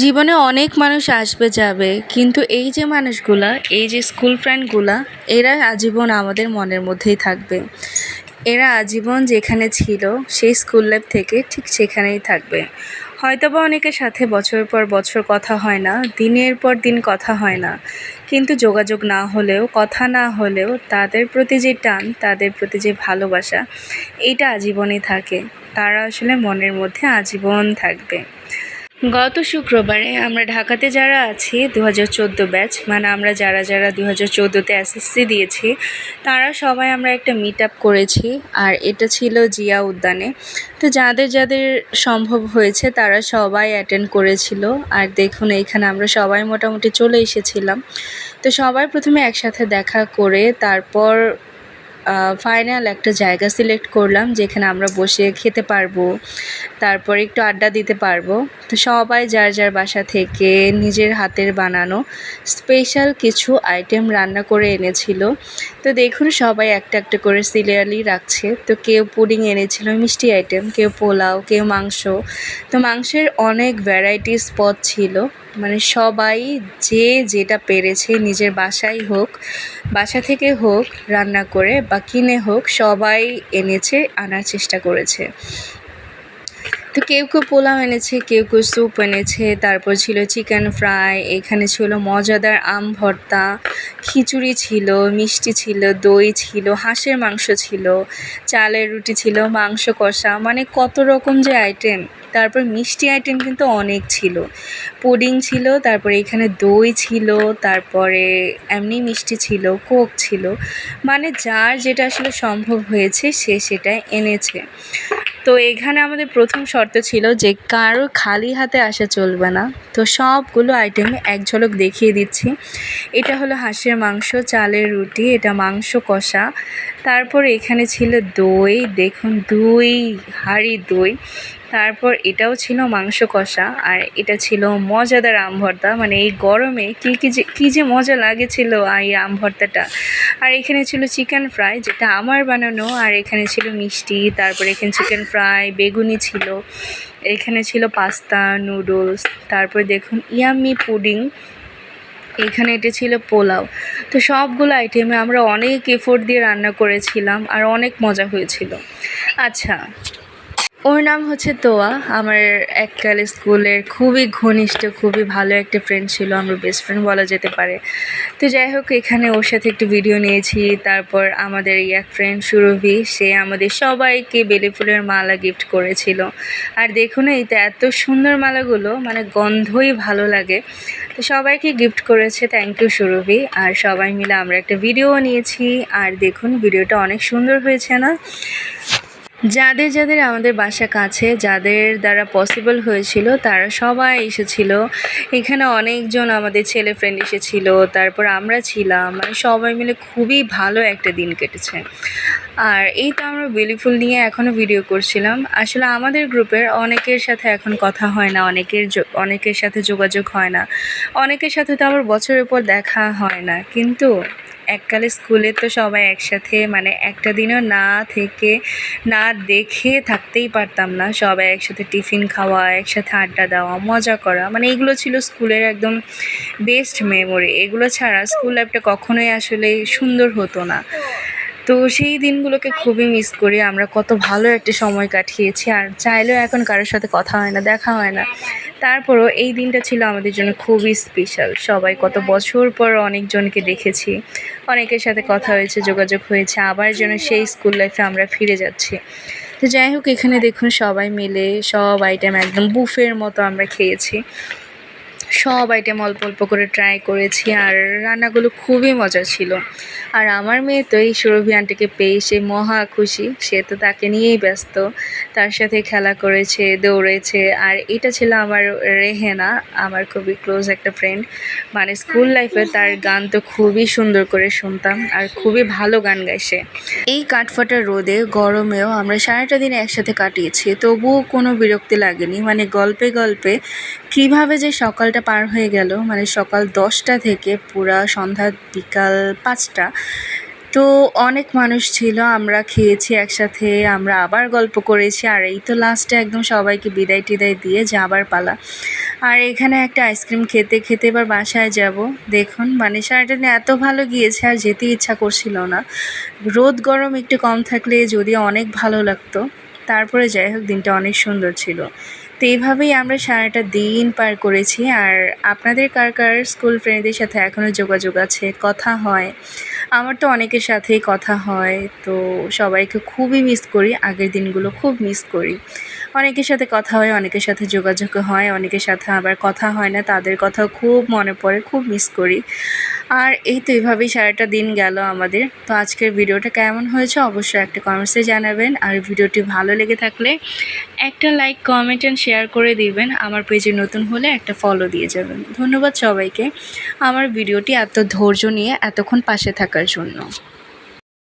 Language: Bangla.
জীবনে অনেক মানুষ আসবে যাবে, কিন্তু এই যে মানুষগুলা, এই যে স্কুল ফ্রেন্ডগুলা, এরা আজীবন আমাদের মনের মধ্যেই থাকবে। এরা আজীবন যেখানে ছিল সেই স্কুল লাইফ থেকে ঠিক সেখানেই থাকবে। হয়তোবা অনেকের সাথে বছরের পর বছর কথা হয় না, দিনের পর দিন কথা হয় না, কিন্তু যোগাযোগ না হলেও, কথা না হলেও তাদের প্রতি যে টান, তাদের প্রতি যে ভালোবাসা, এইটা আজীবনই থাকে। তারা আসলে মনের মধ্যে আজীবন থাকবে। গত শুক্রবারে আমরা ঢাকাতে যারা আছি 2014 ব্যাচ, মানে আমরা যারা যারা 2014-তে এসএসসি দিয়েছি, তারা সবাই আমরা একটা মিট আপ করেছি। আর এটা ছিল জিয়া উদ্যানে। তো যাদের যাদের সম্ভব হয়েছে তারা সবাই অ্যাটেন্ড করেছিল। আর দেখুন, এইখানে আমরা সবাই মোটামুটি চলে এসেছিলাম। তো সবাই প্রথমে একসাথে দেখা করে তারপর ফাইনাল একটা জায়গা সিলেক্ট করলাম যেখানে আমরা বসে খেতে পারবো, তারপর একটু আড্ডা দিতে পারবো। তো সবাই যার যার বাসা থেকে নিজের হাতের বানানো স্পেশাল কিছু আইটেম রান্না করে এনেছিল। তো দেখুন, সবাই একটা একটা করে সিরিয়ালি রাখছে। তো কেউ পুডিং এনেছিল, মিষ্টি আইটেম, কেউ পোলাও, কেউ মাংস। তো মাংসের অনেক ভ্যারাইটি স্পট ছিল, মানে সবাই যে যেটা পেরেছে নিজের বাসায় হোক, বাসা থেকে হোক, রান্না করে বা কিনে হোক, সবাই এনেছে, আনার চেষ্টা করেছে। তো কেউ কেউ পোলাও এনেছে, কেউ কেউ স্যুপ এনেছে, তারপর ছিল চিকেন ফ্রাই, এখানে ছিল মজাদার আম ভর্তা, খিচুড়ি ছিল, মিষ্টি ছিল, দই ছিল, হাঁসের মাংস ছিল, চালের রুটি ছিল, মাংস কষা, মানে কত রকম যে আইটেম। তারপর মিষ্টি আইটেম কিন্তু অনেক ছিল, পুডিং ছিল, তারপরে এখানে দই ছিল, তারপরে এমনি মিষ্টি ছিল, কোক ছিল, মানে যার যেটা আসলে সম্ভব হয়েছে সে সেটাই এনেছে। তো এখানে আমাদের প্রথম শর্ত ছিল যে কারো খালি হাতে আসা চলবে না। তো সবগুলো আইটেম এক ঝলক দেখিয়ে দিচ্ছি। এটা হলো হাঁসের মাংস, চালের রুটি, এটা মাংস কষা, তারপর এখানে ছিল দই, দেখুন দই, হাঁড়ি দই, তারপর এটাও ছিল মাংস কষা, আর এটা ছিল মজাদার আম ভর্তা। মানে এই গরমে কী যে মজা লাগেছিল এই আম ভর্তাটা। আর এখানে ছিল চিকেন ফ্রাই, যেটা আমার বানানো, আর এখানে ছিল মিষ্টি, তারপর এখানে চিকেন ফ্রাই, বেগুনি ছিল, এখানে ছিল পাস্তা, নুডলস, তারপর দেখুন ইয়াম্মি পুডিং, এখানে এটা ছিল পোলাও। তো সবগুলো আইটেমে আমরা অনেক এফোর্ট দিয়ে রান্না করেছিলাম আর অনেক মজা হয়েছিল। আচ্ছা, ওর নাম হচ্ছে তোয়া, আমার এককালে স্কুলের খুবই ঘনিষ্ঠ, খুবই ভালো একটা ফ্রেন্ড ছিল, আমার বেস্ট ফ্রেন্ড বলা যেতে পারে। তো যাই হোক, এখানে ওর সাথে একটু ভিডিও নিয়েছি। তারপর আমাদের এক ফ্রেন্ড সুরভি, সে আমাদের সবাইকে বেলি ফুলের মালা গিফট করেছিল। আর দেখুন, এইটা এত সুন্দর মালাগুলো, মানে গন্ধই ভালো লাগে। তো সবাইকে গিফট করেছে, থ্যাংক ইউ সুরভি। আর সবাই মিলে আমরা একটা ভিডিও নিয়েছি। আর দেখুন, ভিডিওটা অনেক সুন্দর হয়েছে না? যাদের যাদের আমাদের বাসা কাছে, যাদের দ্বারা পসিবল হয়েছিল, তারা সবাই এসেছিল। এখানে অনেকজন আমাদের ছেলে ফ্রেন্ড এসেছিল, তারপর আমরা ছিলাম, মানে সবাই মিলে খুবই ভালো একটা দিন কেটেছে। আর এই তো আমরা বেলি ফুল নিয়ে এখনও ভিডিও করছিলাম। আসলে আমাদের গ্রুপের অনেকের সাথে এখন কথা হয় না, অনেকের সাথে যোগাযোগ হয় না, অনেকের সাথে তো আবার বছরের পর দেখা হয় না। কিন্তু এককালে স্কুলে তো সবাই একসাথে, মানে একটা দিনও না থেকে না দেখে থাকতেই পারতাম না। সবাই একসাথে টিফিন খাওয়া, একসাথে আড্ডা দেওয়া, মজা করা, মানে এগুলো ছিল স্কুলের একদম বেস্ট মেমোরি। এগুলো ছাড়া স্কুল লাইফটা কখনোই আসলে সুন্দর হতো না। তো সেই দিনগুলোকে খুবই মিস করি। আমরা কত ভালো একটা সময় কাটিয়েছি, আর চাইলেও এখন কারোর সাথে কথা হয় না, দেখা হয় না। তারপরও এই দিনটা ছিল আমাদের জন্য খুবই স্পেশাল। সবাই কত বছর পর অনেকজনকে দেখেছি, অনেকের সাথে কথা হয়েছে, যোগাযোগ হয়েছে, আবার যেন সেই স্কুল লাইফে আমরা ফিরে যাচ্ছি। তো যাই হোক, এখানে দেখুন সবাই মিলে সব আইটেম একদম বুফের মতো আমরা খেয়েছি। সব আইটেম অল্প অল্প করে ট্রাই করেছি, আর রান্নাগুলো খুবই মজা ছিল। আর আমার মেয়ে তো এই সুরভি আন্টিকে পেয়ে সে মহা খুশি, সে তো তাকে নিয়েই ব্যস্ত, তার সাথে খেলা করেছে, দৌড়েছে। আর এটা ছিল আমার রেহেনা, আমার খুবই ক্লোজ একটা ফ্রেন্ড, মানে স্কুল লাইফে তার গান তো খুবই সুন্দর করে শুনতাম, আর খুবই ভালো গান গায় সে। এই কাঠফাটা রোদে গরমেও আমরা সারাটা দিন একসাথে কাটিয়েছি, তবুও কোনো বিরক্তি লাগেনি। মানে গল্পে গল্পে কীভাবে যে সকালটা পার হয়ে গেল, মানে সকাল 10টা থেকে পুরা সন্ধ্যা বিকাল 5টা, তো অনেক মানুষ ছিল, আমরা খেয়েছি একসাথে, আমরা আবার গল্প করেছি, আর এই তো লাস্টে একদম সবাইকে বিদায় টিদায় দিয়ে যাবার পালা। আর এখানে একটা আইসক্রিম খেতে খেতে এবার বাসায় যাব। দেখুন মানে সারাটা দিন এত ভালো গিয়েছে আর যেতে ইচ্ছা করছিল না। রোদ গরম একটু কম থাকলে যদিও অনেক ভালো লাগতো, তারপরে যাই হোক দিনটা অনেক সুন্দর ছিল। তো এইভাবেই আমরা সারাটা দিন পার করেছি। আর আপনাদের কার কার স্কুল ফ্রেন্ডদের সাথে এখনও যোগাযোগ আছে, কথা হয়? আমার তো অনেকের সাথেই কথা হয়। তো সবাইকে খুবই মিস করি, আগের দিনগুলো খুব মিস করি। অনেকের সাথে কথা হয়, অনেকের সাথে যোগাযোগ হয়, অনেকের সাথে আবার কথা হয় না, তাদের কথাও খুব মনে পড়ে, খুব মিস করি। আর এই তো এভাবেই সারাটা দিন গেল আমাদের। তো আজকের ভিডিওটা কেমন হয়েছে অবশ্যই একটা কমেন্টসে জানাবেন। আর ভিডিওটি ভালো লেগে থাকলে একটা লাইক, কমেন্ট অ্যান্ড শেয়ার করে দিবেন। আমার পেজে নতুন হলে একটা ফলো দিয়ে যাবেন। ধন্যবাদ সবাইকে আমার ভিডিওটি এত ধৈর্য নিয়ে এতক্ষণ পাশে থাকার জন্য।